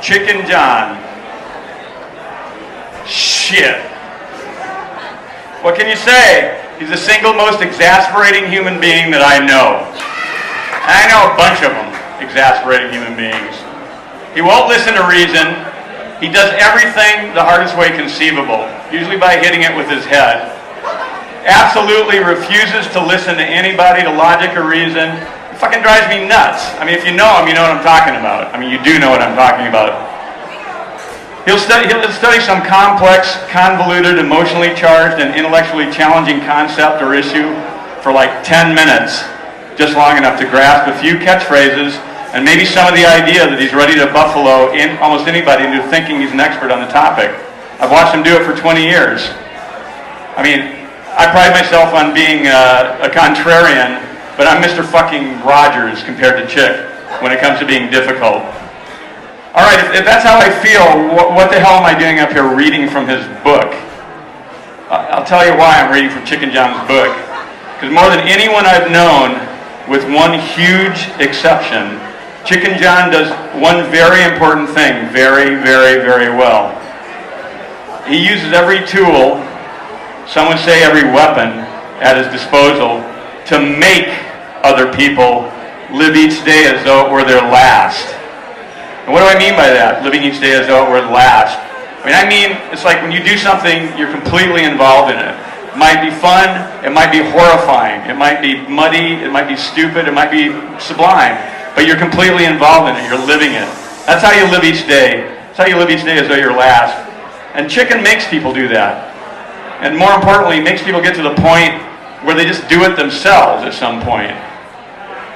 Chicken John. Shit. What can you say? He's the single most exasperating human being that I know. And I know a bunch of them, exasperating human beings. He won't listen to reason. He does everything the hardest way conceivable, usually by hitting it with his head. Absolutely refuses to listen to anybody, to logic or reason. It fucking drives me nuts. I mean, if you know him, you know what I'm talking about. I mean, you do know what I'm talking about. He'll study some complex, convoluted, emotionally charged, and intellectually challenging concept or issue for like 10 minutes, just long enough to grasp a few catchphrases and maybe some of the idea that he's ready to buffalo almost anybody into thinking he's an expert on the topic. I've watched him do it for 20 years. I mean, I pride myself on being a contrarian, but I'm Mr. fucking Rogers compared to Chick when it comes to being difficult. All right, if that's how I feel, what the hell am I doing up here reading from his book? I'll tell you why I'm reading from Chicken John's book. Because more than anyone I've known, with one huge exception, Chicken John does one very important thing very, very, very well. He uses every tool, some would say every weapon, at his disposal to make other people live each day as though it were their last. And what do I mean by that, living each day as though it were the last? I mean, it's like when you do something, you're completely involved in it. It might be fun, it might be horrifying, it might be muddy, it might be stupid, it might be sublime, but you're completely involved in it, you're living it. That's how you live each day. That's how you live each day as though you're last. And Chicken makes people do that. And more importantly, makes people get to the point where they just do it themselves at some point.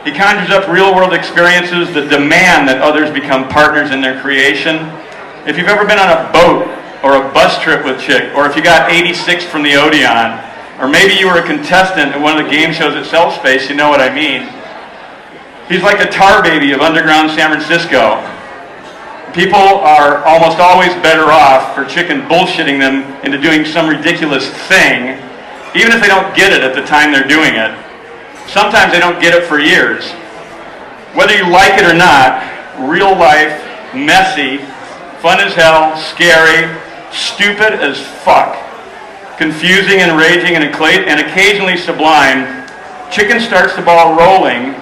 He conjures up real-world experiences that demand that others become partners in their creation. If you've ever been on a boat or a bus trip with Chick, or if you got 86 from the Odeon, or maybe you were a contestant at one of the game shows at Self Space, you know what I mean. He's like the tar baby of underground San Francisco. People are almost always better off for Chicken bullshitting them into doing some ridiculous thing, even if they don't get it at the time they're doing it. Sometimes they don't get it for years. Whether you like it or not, real life, messy, fun as hell, scary, stupid as fuck, confusing, enraging, and occasionally sublime, Chicken starts the ball rolling.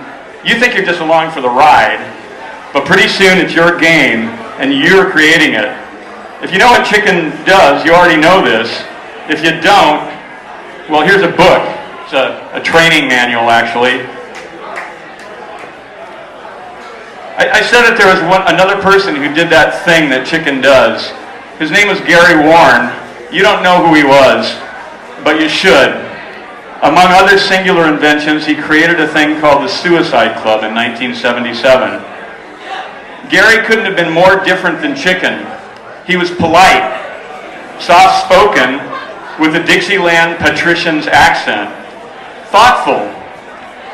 You think you're just along for the ride, but pretty soon it's your game, and you're creating it. If you know what Chicken does, you already know this. If you don't, well, here's a book. It's a training manual, actually. I said that there was another person who did that thing that Chicken does. His name was Gary Warren. You don't know who he was, but you should. Among other singular inventions, he created a thing called the Suicide Club in 1977. Gary couldn't have been more different than Chicken. He was polite, soft-spoken, with a Dixieland patrician's accent. Thoughtful,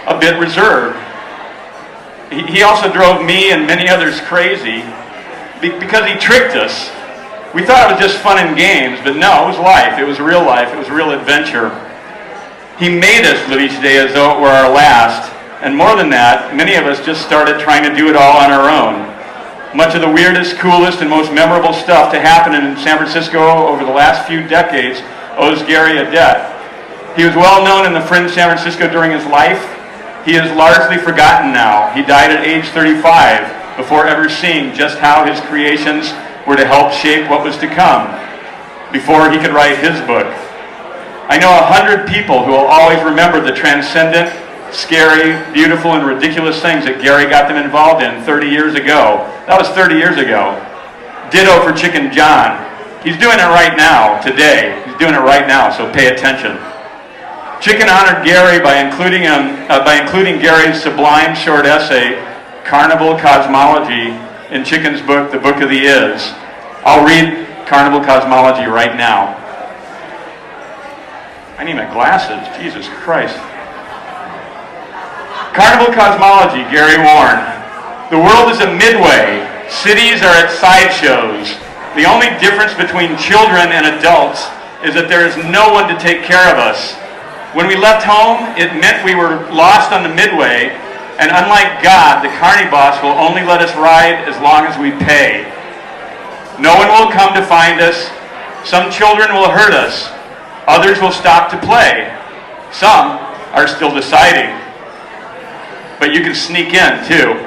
a bit reserved. He also drove me and many others crazy because he tricked us. We thought it was just fun and games, but no, it was life. It was real life. It was real adventure. He made us live each day as though it were our last. And more than that, many of us just started trying to do it all on our own. Much of the weirdest, coolest, and most memorable stuff to happen in San Francisco over the last few decades owes Gary a debt. He was well known in the fringe San Francisco during his life. He is largely forgotten now. He died at age 35 before ever seeing just how his creations were to help shape what was to come, before he could write his book. I know 100 people who will always remember the transcendent, scary, beautiful, and ridiculous things that Gary got them involved in 30 years ago. That was 30 years ago. Ditto for Chicken John. He's doing it right now, today. He's doing it right now, so pay attention. Chicken honored Gary by including Gary's sublime short essay, Carnival Cosmology, in Chicken's book, The Book of the Is. I'll read Carnival Cosmology right now. I need my glasses, Jesus Christ. Carnival Cosmology, Gary Warren. The world is a midway. Cities are at sideshows. The only difference between children and adults is that there is no one to take care of us. When we left home, it meant we were lost on the midway, and unlike God, the carny boss will only let us ride as long as we pay. No one will come to find us. Some children will hurt us. Others will stop to play. Some are still deciding. But you can sneak in too.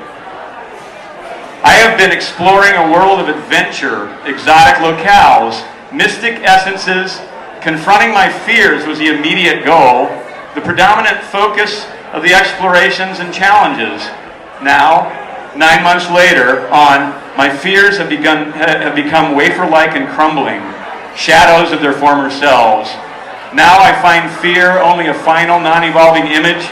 I have been exploring a world of adventure, exotic locales, mystic essences. Confronting my fears was the immediate goal, the predominant focus of the explorations and challenges. Now, 9 months later on, my fears have become wafer-like and crumbling, shadows of their former selves. Now I find fear only a final, non-evolving image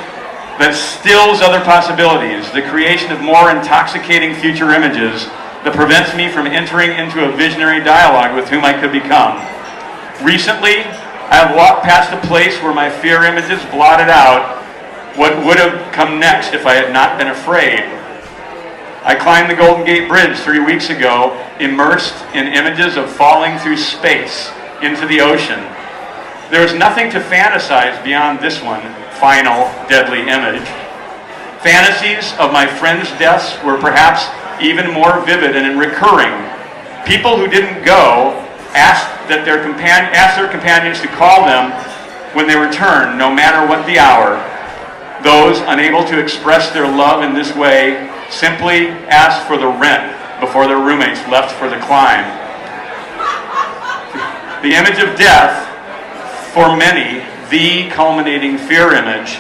that stills other possibilities, the creation of more intoxicating future images that prevents me from entering into a visionary dialogue with whom I could become. Recently, I have walked past a place where my fear images blotted out what would have come next if I had not been afraid. I climbed the Golden Gate Bridge 3 weeks ago, immersed in images of falling through space into the ocean. There was nothing to fantasize beyond this one, final, deadly image. Fantasies of my friends' deaths were perhaps even more vivid and recurring. People who didn't go asked their companions to call them when they returned, no matter what the hour. Those unable to express their love in this way simply asked for the rent before their roommates left for the climb. The image of death, for many, the culminating fear image,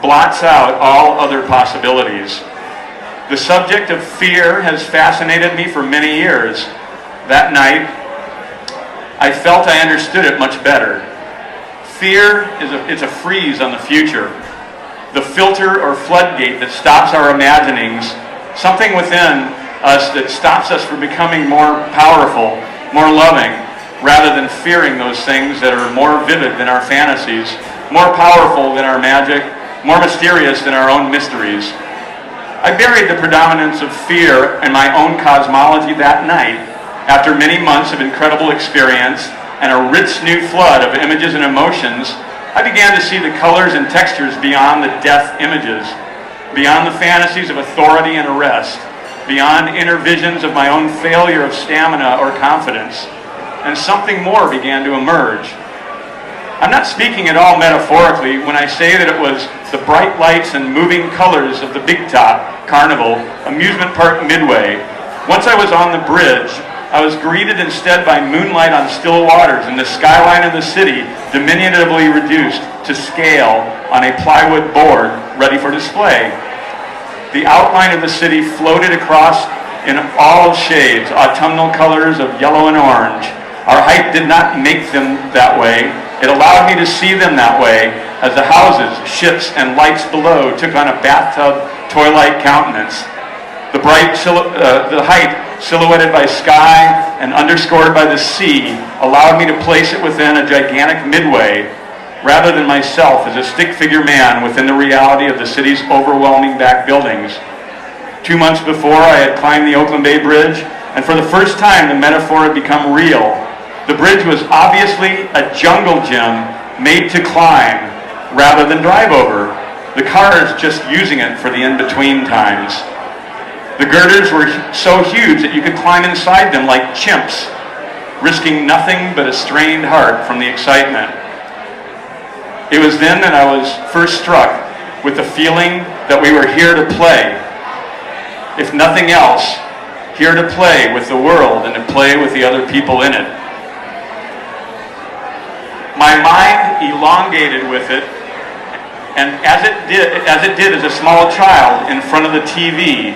blots out all other possibilities. The subject of fear has fascinated me for many years. That night, I felt I understood it much better. Fear is a freeze on the future, the filter or floodgate that stops our imaginings, something within us that stops us from becoming more powerful, more loving, rather than fearing those things that are more vivid than our fantasies, more powerful than our magic, more mysterious than our own mysteries. I buried the predominance of fear in my own cosmology that night. After many months of incredible experience and a rich new flood of images and emotions, I began to see the colors and textures beyond the death images, beyond the fantasies of authority and arrest, beyond inner visions of my own failure of stamina or confidence, and something more began to emerge. I'm not speaking at all metaphorically when I say that it was the bright lights and moving colors of the Big Top Carnival amusement park midway. Once I was on the bridge, I was greeted instead by moonlight on still waters and the skyline of the city diminutively reduced to scale on a plywood board ready for display. The outline of the city floated across in all shades, autumnal colors of yellow and orange. Our height did not make them that way. It allowed me to see them that way as the houses, ships, and lights below took on a bathtub toy-like countenance. The height silhouetted by sky and underscored by the sea allowed me to place it within a gigantic midway rather than myself as a stick-figure man within the reality of the city's overwhelming back buildings. 2 months before, I had climbed the Oakland Bay Bridge, and for the first time the metaphor had become real. The bridge was obviously a jungle gym made to climb rather than drive over. The cars just using it for the in-between times. The girders were so huge that you could climb inside them like chimps, risking nothing but a strained heart from the excitement. It was then that I was first struck with the feeling that we were here to play. If nothing else, here to play with the world and to play with the other people in it. My mind elongated with it, and as it did as a small child in front of the TV,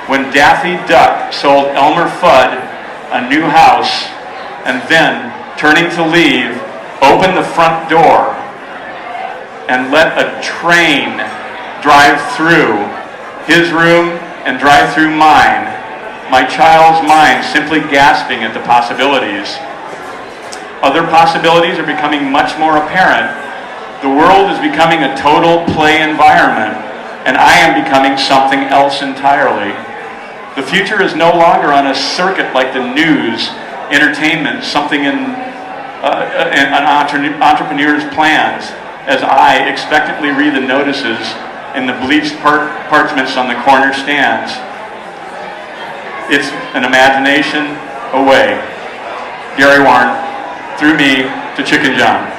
when Daffy Duck sold Elmer Fudd a new house, and then, turning to leave, opened the front door and let a train drive through his room and drive through mine, my child's mind simply gasping at the possibilities. Other possibilities are becoming much more apparent. The world is becoming a total play environment, and I am becoming something else entirely. The future is no longer on a circuit like the news, entertainment, something in an entrepreneur's plans, as I expectantly read the notices in the bleached parchments on the corner stands. It's an imagination away Gary Warren through me to Chicken John.